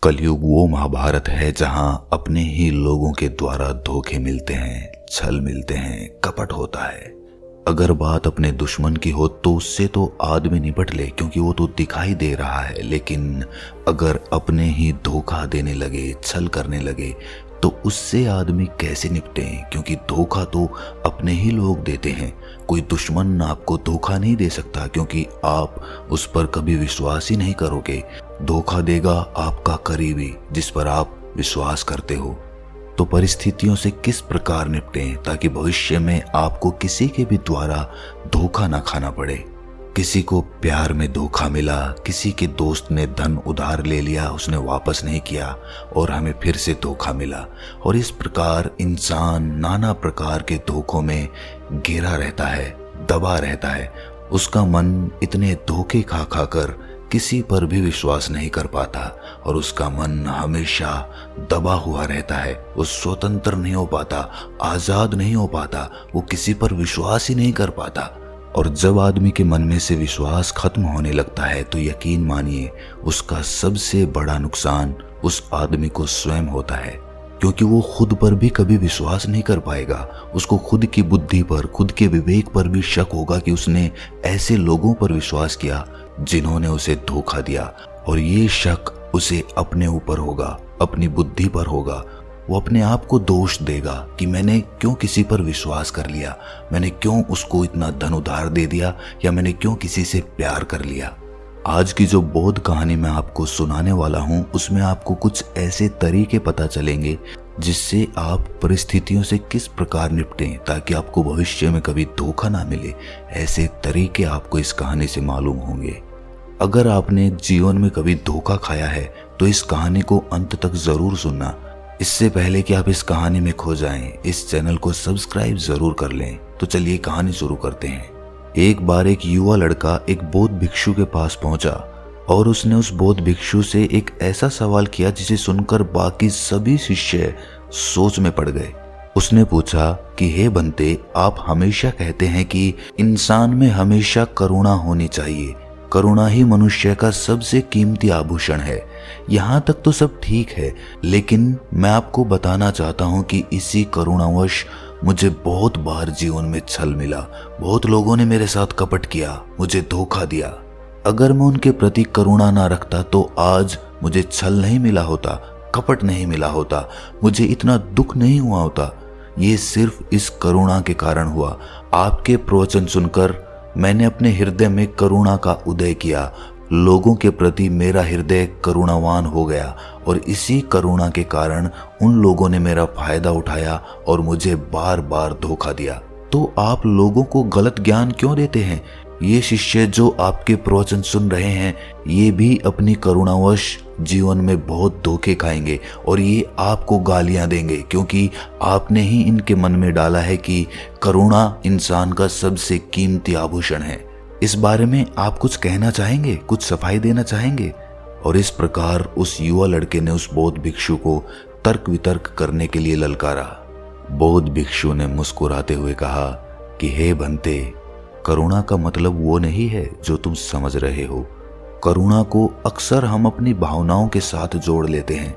कलयुग वो महाभारत है जहां अपने ही लोगों के द्वारा धोखे मिलते हैं, छल मिलते हैं, कपट होता है। अगर बात अपने दुश्मन की हो तो उससे तो आदमी निपट ले क्योंकि वो तो दिखाई दे रहा है, लेकिन अगर अपने ही धोखा देने लगे, छल करने लगे तो उससे आदमी कैसे निपटे, क्योंकि धोखा तो अपने ही लोग देते हैं। कोई दुश्मन आपको धोखा नहीं दे सकता क्योंकि आप उस पर कभी विश्वास ही नहीं करोगे। धोखा देगा आपका करीबी जिस पर आप विश्वास करते हो। तो परिस्थितियों से किस प्रकार निपटें ताकि भविष्य में आपको किसी के भी द्वारा धोखा ना खाना पड़े। किसी को प्यार में धोखा मिला, किसी के दोस्त ने धन उधार ले लिया, उसने वापस नहीं किया और हमें फिर से धोखा मिला। और इस प्रकार इंसान नाना प्रकार के धोखों में घिरा रहता है, दबा रहता है। उसका मन इतने धोखे खा खा कर किसी पर भी विश्वास नहीं कर पाता और उसका मन हमेशा दबा हुआ रहता है। वो स्वतंत्र नहीं हो पाता, आजाद नहीं हो पाता, वो किसी पर विश्वास ही नहीं कर पाता। और जब आदमी के मन में से विश्वास खत्म होने लगता है तो यकीन मानिए उसका सबसे बड़ा नुकसान उस आदमी को स्वयं होता है, क्योंकि वो खुद पर भी कभी विश्वास नहीं कर पाएगा। उसको खुद की बुद्धि पर, खुद के विवेक पर भी शक होगा कि उसने ऐसे लोगों पर विश्वास किया जिन्होंने उसे धोखा दिया। और ये शक उसे अपने ऊपर होगा, अपनी बुद्धि पर होगा। वो अपने आप को दोष देगा कि मैंने क्यों किसी पर विश्वास कर लिया, मैंने क्यों उसको इतना धन उधार दे दिया, या मैंने क्यों किसी से प्यार कर लिया। आज की जो बोध कहानी मैं आपको सुनाने वाला हूँ उसमें आपको कुछ ऐसे तरीके पता चलेंगे जिससे आप परिस्थितियों से किस प्रकार निपटें ताकि आपको भविष्य में कभी धोखा ना मिले। ऐसे तरीके आपको इस कहानी से मालूम होंगे। अगर आपने जीवन में कभी धोखा खाया है तो इस कहानी को अंत तक जरूर सुनना। इससे पहले कि आप इस कहानी में खो जाएं, इस चैनल को सब्सक्राइब जरूर कर लें। तो चलिए कहानी शुरू करते हैं। एक बार एक युवा लड़का एक बौद्ध भिक्षु के पास पहुंचा और उसने उस बौद्ध भिक्षु से एक ऐसा सवाल किया जिसे सुनकर बाकी सभी शिष्य सोच में पड़ गए। उसने पूछा कि हे बंते, आप हमेशा कहते हैं कि इंसान में हमेशा करुणा होनी चाहिए, करुणा ही मनुष्य का सबसे कीमती आभूषण है। यहाँ तक तो सब ठीक है, लेकिन मैं आपको बताना चाहता हूँ कि इसी करुणावश मुझे बहुत बार जीवन में छल मिला। बहुत लोगों ने मेरे साथ कपट किया, मुझे धोखा दिया। अगर मैं उनके प्रति करुणा ना रखता तो आज मुझे छल नहीं मिला होता, कपट नहीं मिला होता, मुझे इतना दुख नहीं हुआ होता। ये सिर्फ इस करुणा के कारण हुआ। आपके प्रवचन सुनकर मैंने अपने हृदय में करुणा का उदय किया। लोगों के प्रति मेरा हृदय करुणावान हो गया और इसी करुणा के कारण उन लोगों ने मेरा फायदा उठाया और मुझे बार बार धोखा दिया। तो आप लोगों को गलत ज्ञान क्यों देते हैं? ये शिष्य जो आपके प्रवचन सुन रहे हैं ये भी अपनी करुणावश जीवन में बहुत धोखे खाएंगे और ये आपको गालियां देंगे क्योंकि आपने ही इनके मन में डाला है कि करुणा इंसान का सबसे कीमती आभूषण है। इस बारे में आप कुछ कहना चाहेंगे, कुछ सफाई देना चाहेंगे? और इस प्रकार उस युवा लड़के ने उस बौद्ध भिक्षु को तर्क वितर्क करने के लिए ललकारा। बौद्ध भिक्षु ने मुस्कुराते हुए कहा कि हे बंते, करुणा का मतलब वो नहीं है जो तुम समझ रहे हो। करुणा को अक्सर हम अपनी भावनाओं के साथ जोड़ लेते हैं।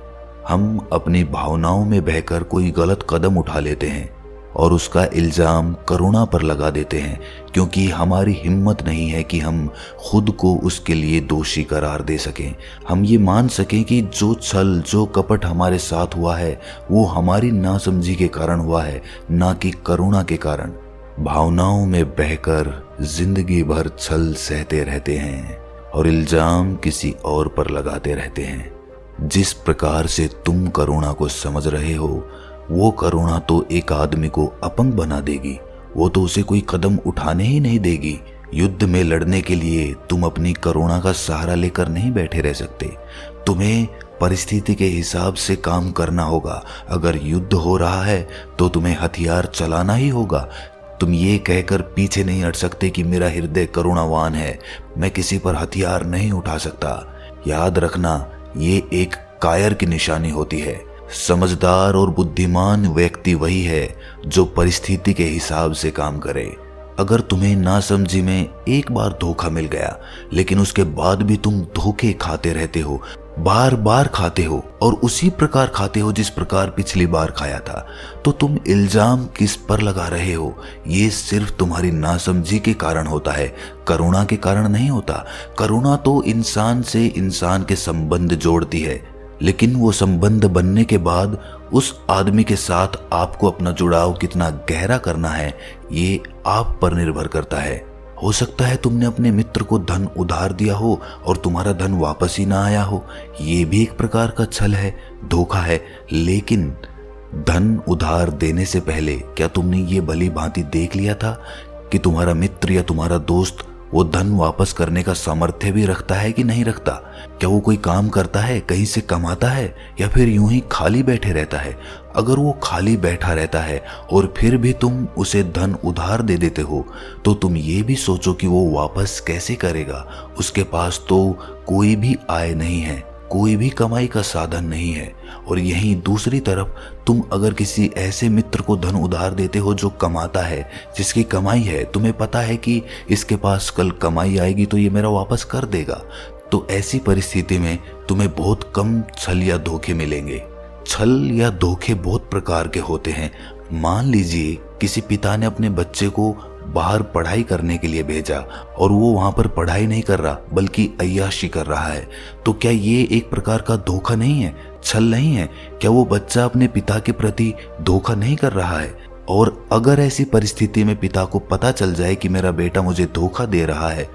हम अपनी भावनाओं में बहकर कोई गलत कदम उठा लेते हैं और उसका इल्जाम करुणा पर लगा देते हैं क्योंकि हमारी हिम्मत नहीं है कि हम खुद को उसके लिए दोषी करार दे सकें। हम ये मान सकें कि जो छल, जो कपट हमारे साथ हुआ है वो हमारी नासमझी के कारण हुआ है, ना कि करुणा के कारण। भावनाओं में बहकर जिंदगी भर छल सहते रहते हैं और इल्जाम किसी और पर लगाते रहते हैं। जिस प्रकार से तुम करुणा को समझ रहे हो वो करुणा तो एक आदमी को अपंग बना देगी, वो तो उसे कोई कदम उठाने ही नहीं देगी। युद्ध में लड़ने के लिए तुम अपनी करुणा का सहारा लेकर नहीं बैठे रह सकते। तुम्हें परिस्थिति के हिसाब से काम करना होगा। अगर युद्ध हो रहा है तो तुम्हें हथियार चलाना ही होगा। तुम ये कहकर पीछे नहीं हट सकते कि मेरा हृदय करुणावान है, मैं किसी पर हथियार नहीं उठा सकता। याद रखना, ये एक कायर की निशानी होती है। समझदार और बुद्धिमान व्यक्ति वही है जो परिस्थिति के हिसाब से काम करे। अगर तुम्हें नासमझी में एक बार धोखा मिल गया लेकिन उसके बाद भी तुम धोखे खाते रहते हो बार बार खाते हो और उसी प्रकार खाते हो जिस प्रकार पिछली बार खाया था, तो तुम इल्जाम किस पर लगा रहे हो? ये सिर्फ तुम्हारी नासमझी के कारण होता है, करुणा के कारण नहीं होता। करुणा तो इंसान से इंसान के संबंध जोड़ती है, लेकिन वो संबंध बनने के बाद उस आदमी के साथ आपको अपना जुड़ाव कितना गहरा करना है, ये आप पर निर्भर करता है। हो सकता है तुमने अपने मित्र को धन उधार दिया हो और तुम्हारा धन वापस ही ना आया हो, ये भी एक प्रकार का छल है, धोखा है। लेकिन धन उधार देने से पहले क्या तुमने ये भली भांति देख लिया था कि तुम्हारा मित्र या तुम्हारा दोस्त वो धन वापस करने का सामर्थ्य भी रखता है कि नहीं रखता? क्या वो कोई काम करता है, कहीं से कमाता है, या फिर यूं ही खाली बैठे रहता है? अगर वो खाली बैठा रहता है और फिर भी तुम उसे धन उधार दे देते हो, तो तुम ये भी सोचो कि वो वापस कैसे करेगा। उसके पास तो कोई भी आय नहीं है, कोई भी कमाई का साधन नहीं है। और यहीं दूसरी तरफ तुम अगर किसी ऐसे मित्र को धन उधार देते हो जो कमाता है, जिसकी कमाई है, तुम्हें पता है कि इसके पास कल कमाई आएगी तो ये मेरा वापस कर देगा, तो ऐसी परिस्थिति में तुम्हें बहुत कम छल या धोखे मिलेंगे। छल या धोखे बहुत प्रकार के होते हैं। मान लीजिए किसी पिता ने अपने बच्चे को बाहर पढ़ाई करने के लिए भेजा और वो वहां पर पढ़ाई नहीं कर रहा बल्कि अय्याशी कर रहा है, तो क्या ये एक प्रकार का धोखा नहीं है, छल नहीं है? क्या वो बच्चा अपने पिता के प्रति धोखा नहीं कर रहा है? और अगर ऐसी परिस्थिति में पिता को पता चल जाए कि मेरा बेटा मुझे धोखा दे रहा है,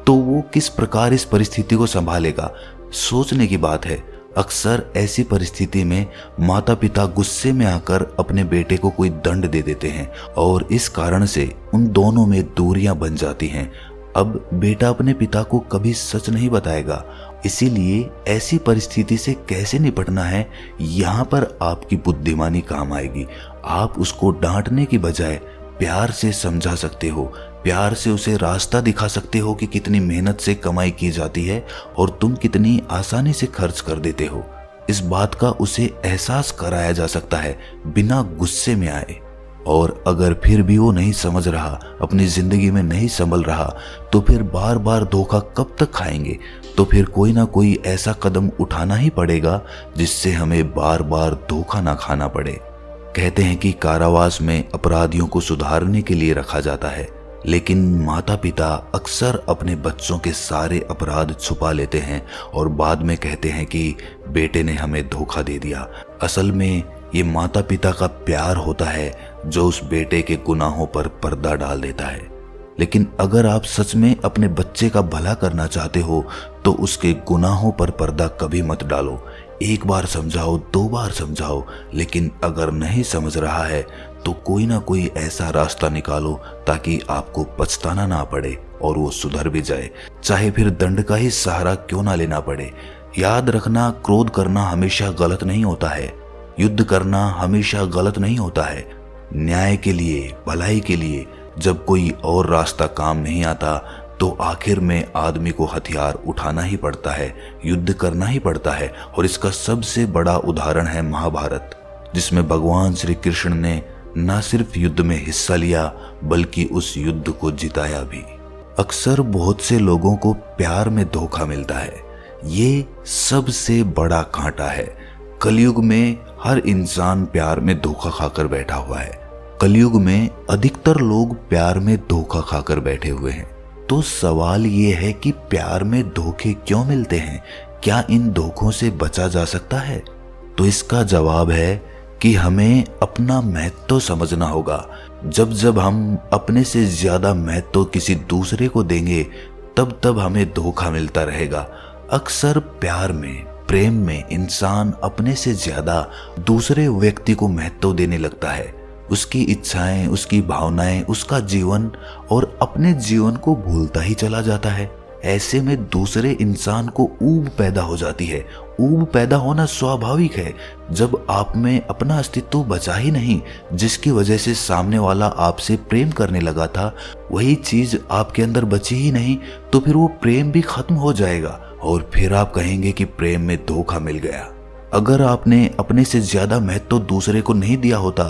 तो वो किस प्रकार इस परिस्थिति को संभालेगा? सोचने की बात है। अक्सर ऐसी परिस्थिति में माता पिता गुस्से में आकर अपने बेटे को कोई दंड दे देते हैं और इस कारण से उन दोनों में दूरियां बन जाती हैं। अब बेटा अपने पिता को कभी सच नहीं बताएगा, इसीलिए ऐसी परिस्थिति से कैसे निपटना है, यहाँ पर आपकी बुद्धिमानी काम आएगी। आप उसको डांटने की बजाय प्यार से समझा सकते हो, प्यार से उसे रास्ता दिखा सकते हो कि कितनी मेहनत से कमाई की जाती है और तुम कितनी आसानी से खर्च कर देते हो। इस बात का उसे एहसास कराया जा सकता है बिना गुस्से में आए। और अगर फिर भी वो नहीं समझ रहा, अपनी जिंदगी में नहीं संभल रहा, तो फिर बार बार धोखा कब तक खाएंगे? तो फिर कोई ना कोई ऐसा कदम उठाना ही पड़ेगा जिससे हमें बार बार धोखा ना खाना पड़े। कहते हैं कि कारावास में अपराधियों को सुधारने के लिए रखा जाता है, लेकिन माता पिता अक्सर अपने बच्चों के सारे अपराध छुपा लेते हैं और बाद में कहते हैं कि बेटे ने हमें धोखा दे दिया। असल में ये माता पिता का प्यार होता है जो उस बेटे के गुनाहों पर पर्दा डाल देता है। लेकिन अगर आप सच में अपने बच्चे का भला करना चाहते हो तो उसके गुनाहों पर पर्दा कभी मत डालो। एक बार समझाओ, 2 बार समझाओ, लेकिन अगर नहीं समझ रहा है तो कोई ना कोई ऐसा रास्ता निकालो ताकि आपको पछताना ना पड़े और वो सुधर भी जाए, चाहे फिर दंड का ही सहारा क्यों ना लेना पड़े। याद रखना, क्रोध करना हमेशा गलत नहीं होता है, युद्ध करना हमेशा गलत नहीं होता है। न्याय के लिए, भलाई के लिए जब कोई और रास्ता काम नहीं आता तो आखिर में आदमी को हथियार उठाना ही पड़ता है, युद्ध करना ही पड़ता है। और इसका सबसे बड़ा उदाहरण है महाभारत, जिसमें भगवान श्री कृष्ण ने न सिर्फ युद्ध में हिस्सा लिया बल्कि उस युद्ध को जिताया भी। अक्सर बहुत से लोगों को प्यार में धोखा मिलता है, ये सबसे बड़ा कांटा है। कलयुग में हर इंसान प्यार में धोखा खाकर बैठा हुआ है। कलयुग में अधिकतर लोग प्यार में धोखा खाकर बैठे हुए हैं। तो सवाल ये है कि प्यार में धोखे क्यों मिलते हैं? क्या इन धोखों से बचा जा सकता है? तो इसका जवाब है कि हमें अपना महत्व समझना होगा। जब जब हम अपने से ज्यादा महत्व किसी दूसरे को देंगे तब तब हमें धोखा मिलता रहेगा। अक्सर प्यार में, प्रेम में इंसान अपने से ज्यादा दूसरे व्यक्ति को महत्व देने लगता है, उसकी इच्छाएं, उसकी भावनाएं, उसका जीवन, और अपने जीवन को भूलता ही चला जाता है। ऐसे में दूसरे इंसान को ऊब पैदा हो जाती है। ऊब पैदा होना स्वाभाविक है। जब आप में अपना अस्तित्व बचा ही नहीं, जिसकी वजह से सामने वाला आपसे प्रेम करने लगा था, वही चीज आपके अंदर बची ही नहीं, तो फिर वो प्रेम भी खत्म हो जाएगा और फिर आप कहेंगे कि प्रेम में धोखा मिल गया। अगर आपने अपने से ज्यादा महत्व दूसरे को नहीं दिया होता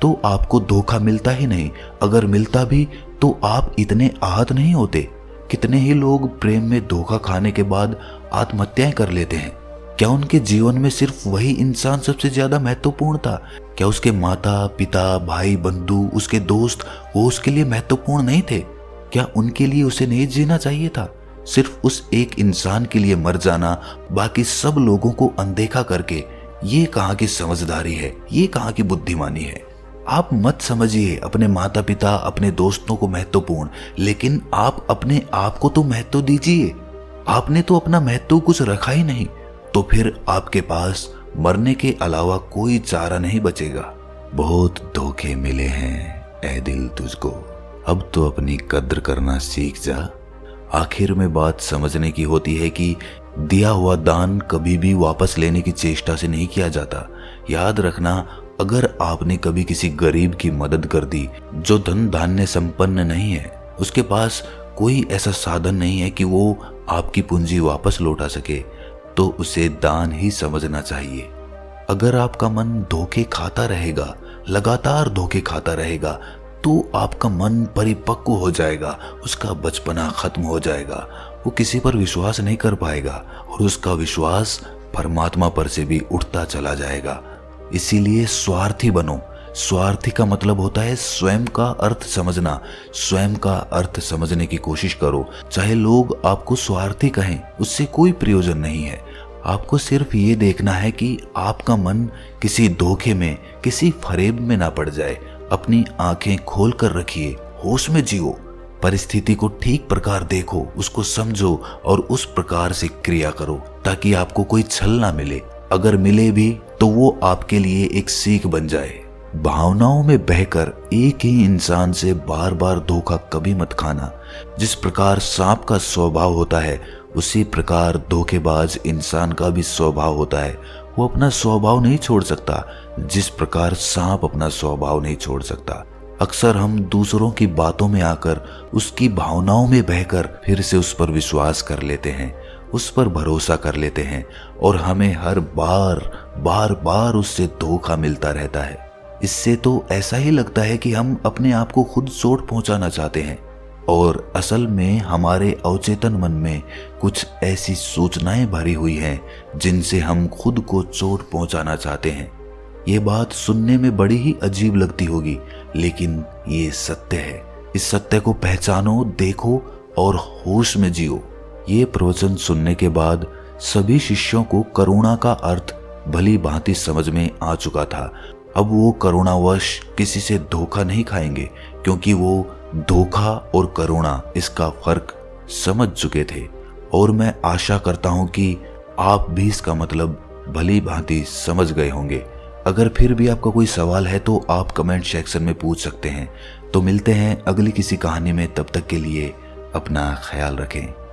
तो आपको धोखा मिलता ही नहीं। अगर मिलता भी तो आप इतने आहत नहीं होते। कितने ही लोग प्रेम में धोखा खाने के बाद आत्महत्याएं कर लेते हैं। क्या उनके जीवन में सिर्फ वही इंसान सबसे ज्यादा महत्वपूर्ण था? क्या उसके माता पिता, भाई, बंधु, उसके दोस्त वो उसके लिए महत्वपूर्ण नहीं थे? क्या उनके लिए उसे नहीं जीना चाहिए था? सिर्फ उस एक इंसान के लिए मर जाना, बाकी सब लोगों को अनदेखा करके, ये कहाँ की समझदारी है? ये कहाँ की बुद्धिमानी है? आप मत समझिए अपने माता पिता, अपने दोस्तों को महत्वपूर्ण, लेकिन आप अपने आप को तो महत्व दीजिए। आपने तो अपना महत्व कुछ रखा ही नहीं, तो फिर आपके पास मरने के अलावा कोई चारा नहीं बचेगा। बहुत धोखे मिले हैं ऐ दिल तुझको, अब तो अपनी कद्र करना सीख जा। आखिर में बात समझने की होती है कि दिया हुआ दान कभी भी वापस लेने की चेष्टा से नहीं किया जाता। याद रखना, अगर आपने कभी किसी गरीब की मदद कर दी जो धन धान्य संपन्न नहीं है, उसके पास कोई ऐसा साधन नहीं है कि वो आपकी पूंजी वापस लौटा सके, तो उसे दान ही समझना चाहिए। अगर आपका मन धोखे खाता रहेगा, लगातार धोखे खाता रहेगा, तो आपका मन परिपक्व हो जाएगा, उसका बचपना खत्म हो जाएगा, वो किसी पर विश्वास नहीं कर पाएगा और उसका विश्वास परमात्मा पर से भी उठता चला जाएगा। इसीलिए स्वार्थी बनो। स्वार्थी का मतलब होता है स्वयं का अर्थ समझना। स्वयं का अर्थ समझने की कोशिश करो। चाहे लोग आपको स्वार्थी कहें, उससे कोई प्रयोजन नहीं है। आपको सिर्फ ये देखना है कि आपका मन किसी धोखे में, किसी फरेब में ना पड़ जाए। अपनी आंखें खोल कर रखिए, होश में जियो, परिस्थिति को ठीक प्रकार देखो, उसको समझो और उस प्रकार से क्रिया करो, ताकि आपको कोई छल ना मिले। अगर मिले भी तो वो आपके लिए एक सीख बन जाए। भावनाओं में बहकर एक ही इंसान से बार बार धोखा कभी मत खाना। जिस प्रकार सांप का स्वभाव होता है, उसी प्रकार धोखेबाज इंसान का भी स्वभाव होता है। वो अपना स्वभाव नहीं छोड़ सकता, जिस प्रकार सांप अपना स्वभाव नहीं छोड़ सकता। अक्सर हम दूसरों की बातों में आकर, उसकी भावनाओं में बहकर फिर से उस पर विश्वास कर लेते हैं, उस पर भरोसा कर लेते हैं और हमें हर बार उससे धोखा मिलता रहता है। इससे तो ऐसा ही लगता है कि हम अपने आप को खुद चोट पहुंचाना चाहते हैं, और असल में हमारे अवचेतन मन में कुछ ऐसी सूचनाएं भरी हुई हैं जिनसे हम खुद को चोट पहुंचाना चाहते हैं। ये बात सुनने में बड़ी ही अजीब लगती होगी, लेकिन ये सत्य है। इस सत्य को पहचानो, देखो और होश में जियो। ये प्रवचन सुनने के बाद सभी शिष्यों को करुणा का अर्थ भली भांति समझ में आ चुका था। अब वो करुणावश किसी से धोखा नहीं खाएंगे, क्योंकि वो धोखा और करुणा इसका फर्क समझ चुके थे। और मैं आशा करता हूं कि आप भी इसका मतलब भली भांति समझ गए होंगे। अगर फिर भी आपका कोई सवाल है तो आप कमेंट सेक्शन में पूछ सकते हैं। तो मिलते हैं अगली किसी कहानी में, तब तक के लिए अपना ख्याल रखें।